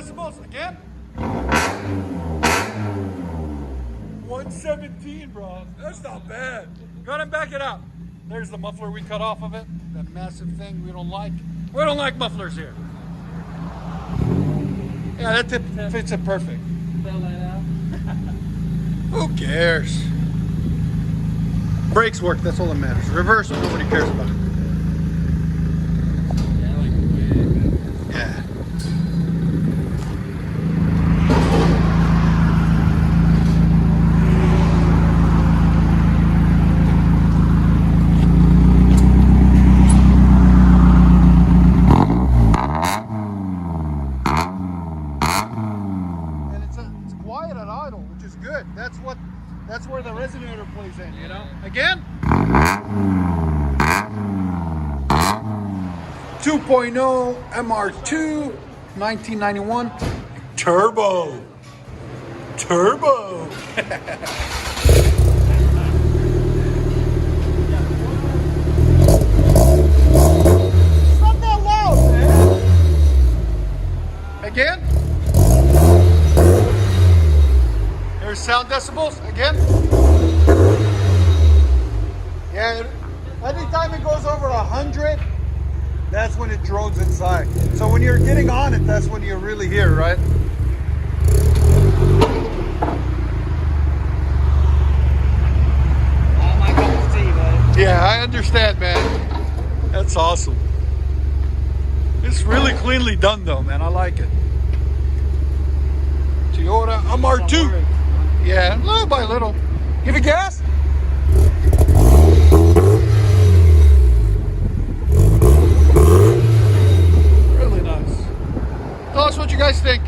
decibels. Again. 117, bro. That's not bad. Go ahead and back it up. There's the muffler we cut off of it. That massive thing we don't like. We don't like mufflers here. Yeah, that tip fits it perfect. Who cares? Brakes work, that's all that matters. Reverse, nobody cares about it. Yeah. And it's quiet at idle, which is good. That's where the resonator plays in, you know? Again. 2.0 MR2 1991 turbo. Turbo. It's not that loud, man. Again. There's sound decibels again. Yeah, anytime it goes over 100, that's when it drones inside. So when you're getting on it, that's when you really hear, right? All my cup of tea, bud. Yeah, I understand, man. That's awesome. It's really cleanly done, though, man. I like it. Toyota MR2. Yeah, little by little. Give it gas. Really nice. Tell us what you guys think.